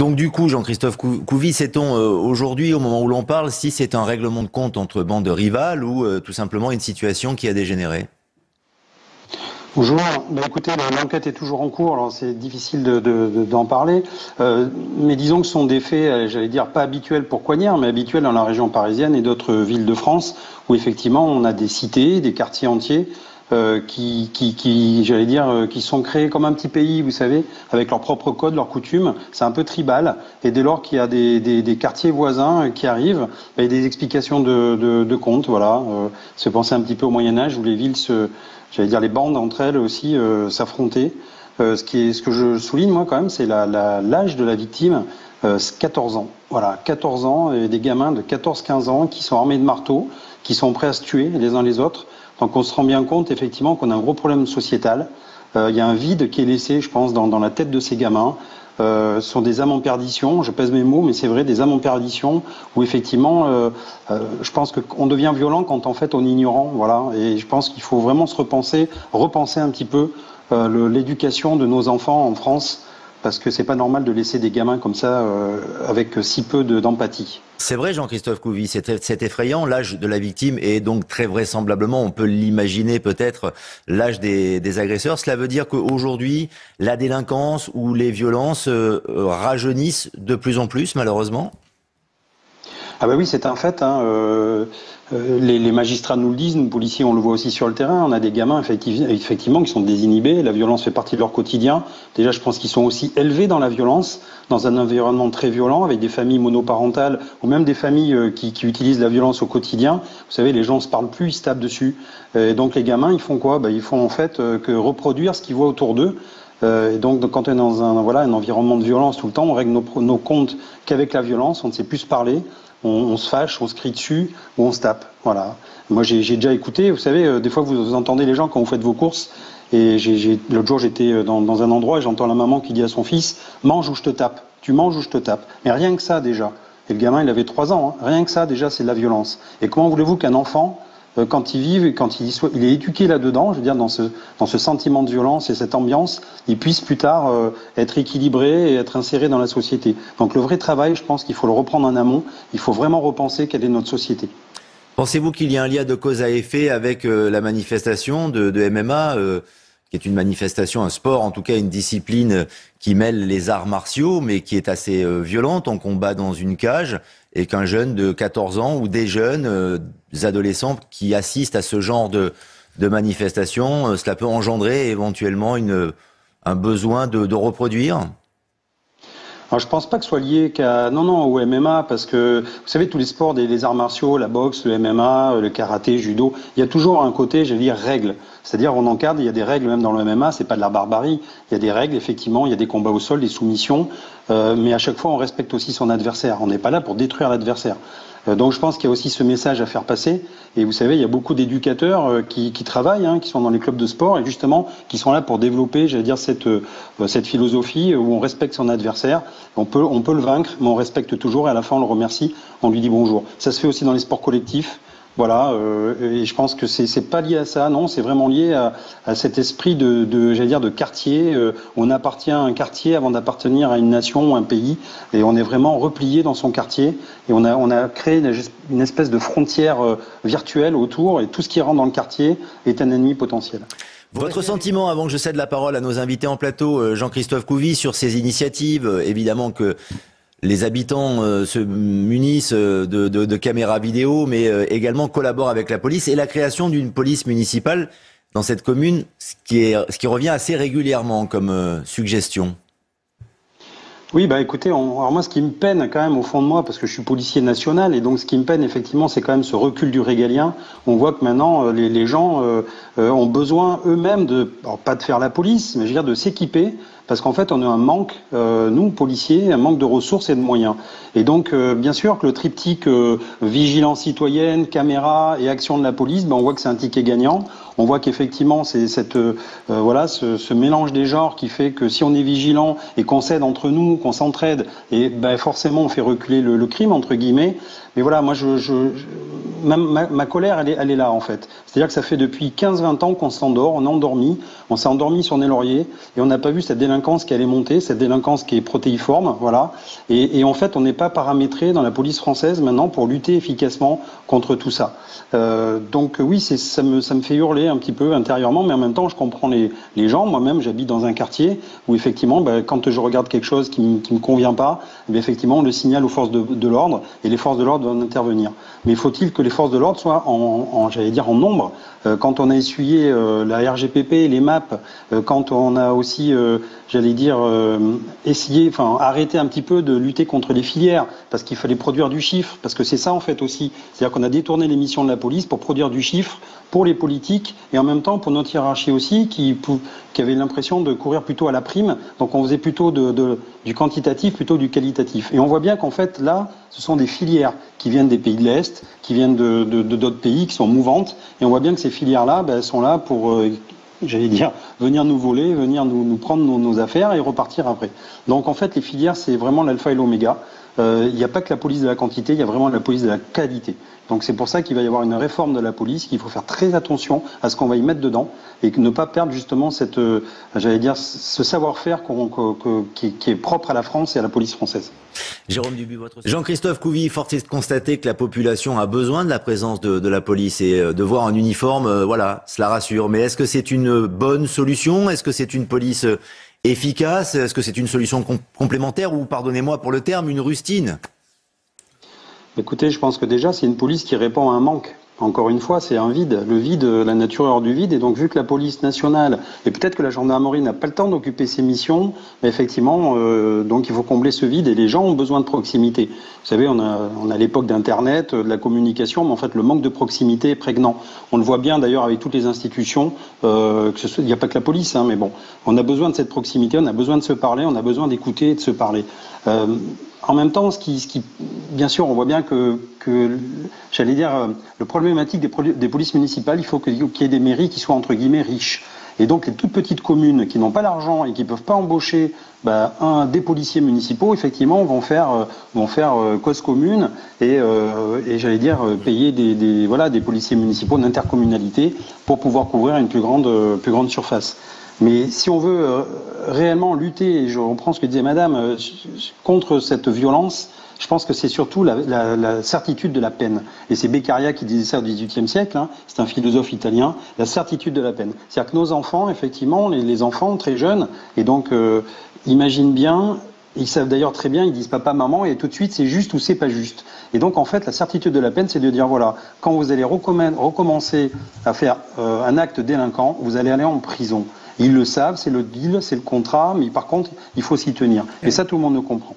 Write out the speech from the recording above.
Donc du coup, Jean-Christophe Couvi, sait-on aujourd'hui, au moment où l'on parle, si c'est un règlement de compte entre bandes rivales ou tout simplement une situation qui a dégénéré? Bonjour. Écoutez, l'enquête est toujours en cours, alors c'est difficile d'en parler. Mais disons que ce sont des faits, j'allais dire, pas habituels pour Coignard, mais habituels dans la région parisienne et d'autres villes de France, où effectivement on a des cités, des quartiers entiers j'allais dire, qui sont créés comme un petit pays, vous savez, avec leurs propres codes, leurs coutumes. C'est un peu tribal. Et dès lors qu'il y a des quartiers voisins qui arrivent, il y a des explications de comptes, voilà. Se penser un petit peu au Moyen-Âge où les villes j'allais dire, les bandes entre elles aussi s'affrontaient. Ce que je souligne, moi, quand même, c'est l'âge de la victime, 14 ans. Voilà, 14 ans, et des gamins de 14-15 ans qui sont armés de marteaux, qui sont prêts à se tuer les uns les autres. Donc on se rend bien compte, effectivement, qu'on a un gros problème sociétal. Il y a un vide qui est laissé, je pense, dans la tête de ces gamins. Ce sont des âmes en perdition, je pèse mes mots, mais c'est vrai, des âmes en perdition, où effectivement, je pense qu'on devient violent quand en fait on est ignorant, voilà. Et je pense qu'il faut vraiment repenser un petit peu l'éducation de nos enfants en France, parce que c'est pas normal de laisser des gamins comme ça, avec si peu d'empathie. C'est vrai, Jean-Christophe Couvi, c'est effrayant. L'âge de la victime est donc très vraisemblablement, on peut l'imaginer peut-être, l'âge des agresseurs. Cela veut dire qu'aujourd'hui, la délinquance ou les violences rajeunissent de plus en plus, malheureusement? Ah bah oui, c'est un fait, hein. Les magistrats nous le disent, nous policiers on le voit aussi sur le terrain, on a des gamins effectivement qui sont désinhibés, la violence fait partie de leur quotidien. Déjà je pense qu'ils sont aussi élevés dans la violence, dans un environnement très violent, avec des familles monoparentales ou même des familles qui utilisent la violence au quotidien. Vous savez, les gens ne se parlent plus, ils se tapent dessus. Et donc les gamins, ils font quoi? Ils font en fait que reproduire ce qu'ils voient autour d'eux. Et donc quand on est dans un environnement de violence tout le temps, on règle nos comptes qu'avec la violence, on ne sait plus se parler. On se fâche, on se crie dessus ou on se tape. Voilà. Moi, j'ai déjà écouté. Vous savez, des fois, vous entendez les gens quand vous faites vos courses. Et l'autre jour, j'étais dans un endroit et j'entends la maman qui dit à son fils: mange ou je te tape. Tu manges ou je te tape. Mais rien que ça, déjà. Et le gamin, il avait 3 ans. Hein. Rien que ça, déjà, c'est de la violence. Et comment voulez-vous qu'un enfant, quand il vive et quand il est éduqué là-dedans, je veux dire, dans ce sentiment de violence et cette ambiance, il puisse plus tard être équilibré et être inséré dans la société. Donc le vrai travail, je pense qu'il faut le reprendre en amont. Il faut vraiment repenser quelle est notre société. Pensez-vous qu'il y a un lien de cause à effet avec la manifestation de MMA, qui est une manifestation, un sport, en tout cas une discipline qui mêle les arts martiaux, mais qui est assez violente. On combat dans une cage, et qu'un jeune de 14 ans ou des jeunes adolescents qui assistent à ce genre de manifestation, cela peut engendrer éventuellement un besoin de reproduire? Alors, je pense pas que ce soit lié non, au MMA, parce que, vous savez, tous les sports, les arts martiaux, la boxe, le MMA, le karaté, judo, il y a toujours un côté, j'allais dire, règles. C'est-à-dire, on encadre, il y a des règles, même dans le MMA, c'est pas de la barbarie. Il y a des règles, effectivement, il y a des combats au sol, des soumissions, mais à chaque fois, on respecte aussi son adversaire. On n'est pas là pour détruire l'adversaire. Donc je pense qu'il y a aussi ce message à faire passer. Et vous savez, il y a beaucoup d'éducateurs qui travaillent, hein, qui sont dans les clubs de sport et justement qui sont là pour développer, j'allais dire, cette philosophie où on respecte son adversaire. On peut le vaincre, mais on respecte toujours et à la fin on le remercie, on lui dit bonjour. Ça se fait aussi dans les sports collectifs. Voilà, et je pense que c'est pas lié à ça, non, c'est vraiment lié à cet esprit j'allais dire, de quartier. On appartient à un quartier avant d'appartenir à une nation ou un pays, et on est vraiment replié dans son quartier, et on a créé une espèce de frontière virtuelle autour, et tout ce qui rentre dans le quartier est un ennemi potentiel. Votre sentiment, avant que je cède la parole à nos invités en plateau, Jean-Christophe Couvi, sur ces initiatives, évidemment que les habitants se munissent de caméras vidéo, mais également collaborent avec la police et la création d'une police municipale dans cette commune, ce qui revient assez régulièrement comme suggestion. Oui, écoutez, alors moi ce qui me peine quand même au fond de moi, parce que je suis policier national, et donc ce qui me peine effectivement c'est quand même ce recul du régalien. On voit que maintenant les gens ont besoin eux-mêmes alors pas de faire la police, mais je veux dire de s'équiper, parce qu'en fait on a un manque, nous policiers, un manque de ressources et de moyens. Et donc bien sûr que le triptyque vigilance citoyenne, caméra et action de la police, on voit que c'est un ticket gagnant. On voit qu'effectivement, c'est ce mélange des genres qui fait que si on est vigilant et qu'on s'aide entre nous, qu'on s'entraide, et forcément on fait reculer le crime entre guillemets. Mais voilà, moi ma colère, elle est là, en fait. C'est-à-dire que ça fait depuis 15-20 ans qu'on s'endort, on est endormi, on s'est endormi sur des lauriers, et on n'a pas vu cette délinquance qui allait monter, cette délinquance qui est protéiforme, voilà. Et en fait, on n'est pas paramétré dans la police française maintenant pour lutter efficacement contre tout ça. Donc oui, ça me fait hurler un petit peu intérieurement, mais en même temps, je comprends les gens. Moi-même, j'habite dans un quartier où effectivement, quand je regarde quelque chose qui me convient pas, effectivement, on le signale aux forces de l'ordre, et les forces de l'ordre doivent intervenir. Mais faut-il que les forces de l'ordre soient j'allais dire, en nombre. Quand on a essuyé la RGPP, les MAP, quand on a aussi, j'allais dire, arrêté un petit peu de lutter contre les filières, parce qu'il fallait produire du chiffre, parce que c'est ça en fait aussi. C'est-à-dire qu'on a détourné les missions de la police pour produire du chiffre pour les politiques et en même temps pour notre hiérarchie aussi qui avait l'impression de courir plutôt à la prime. Donc on faisait plutôt du quantitatif plutôt du qualitatif. Et on voit bien qu'en fait là, ce sont des filières qui viennent des pays de l'Est, qui viennent de d'autres pays, qui sont mouvantes. Et on voit bien que ces filières-là, elles sont là pour j'allais dire, venir nous voler, venir nous prendre nos affaires et repartir après. Donc en fait, les filières, c'est vraiment l'alpha et l'oméga. Il n'y a pas que la police de la quantité, il y a vraiment la police de la qualité. Donc c'est pour ça qu'il va y avoir une réforme de la police, qu'il faut faire très attention à ce qu'on va y mettre dedans et ne pas perdre justement j'allais dire, ce savoir-faire qui est propre à la France et à la police française. Jérôme Dubuis, Jean-Christophe Couvi, force est de constater que la population a besoin de la présence de la police et de voir un uniforme, voilà, cela rassure. Mais est-ce que c'est une bonne solution? Est-ce que c'est une police efficace? Est-ce que c'est une solution complémentaire ou, pardonnez-moi pour le terme, une rustine? Écoutez, je pense que déjà, c'est une police qui répond à un manque. Encore une fois, c'est un vide. Le vide, la nature est hors du vide. Et donc, vu que la police nationale, et peut-être que la gendarmerie n'a pas le temps d'occuper ses missions, effectivement, donc il faut combler ce vide et les gens ont besoin de proximité. Vous savez, on a l'époque d'Internet, de la communication, mais en fait, le manque de proximité est prégnant. On le voit bien d'ailleurs avec toutes les institutions, il n'y a pas que la police, mais bon, on a besoin de cette proximité, on a besoin de se parler, on a besoin d'écouter et de se parler. En même temps, bien sûr, on voit bien que j'allais dire, le problématique des polices municipales, il faut qu'il y ait des mairies qui soient entre guillemets riches. Et donc les toutes petites communes qui n'ont pas l'argent et qui ne peuvent pas embaucher des policiers municipaux, effectivement, vont faire cause commune et j'allais dire payer des policiers municipaux d'intercommunalité pour pouvoir couvrir une plus grande surface. Mais si on veut réellement lutter, et je reprends ce que disait Madame, contre cette violence, je pense que c'est surtout la certitude de la peine. Et c'est Beccaria qui disait ça au XVIIIe siècle, c'est un philosophe italien, la certitude de la peine. C'est-à-dire que nos enfants, effectivement, les enfants très jeunes, et donc imaginent bien, ils savent d'ailleurs très bien, ils disent papa, maman, et tout de suite c'est juste ou c'est pas juste. Et donc en fait, la certitude de la peine, c'est de dire voilà, quand vous allez recommencer à faire un acte délinquant, vous allez aller en prison. Ils le savent, c'est le deal, c'est le contrat, mais par contre, il faut s'y tenir. Et ça, tout le monde le comprend.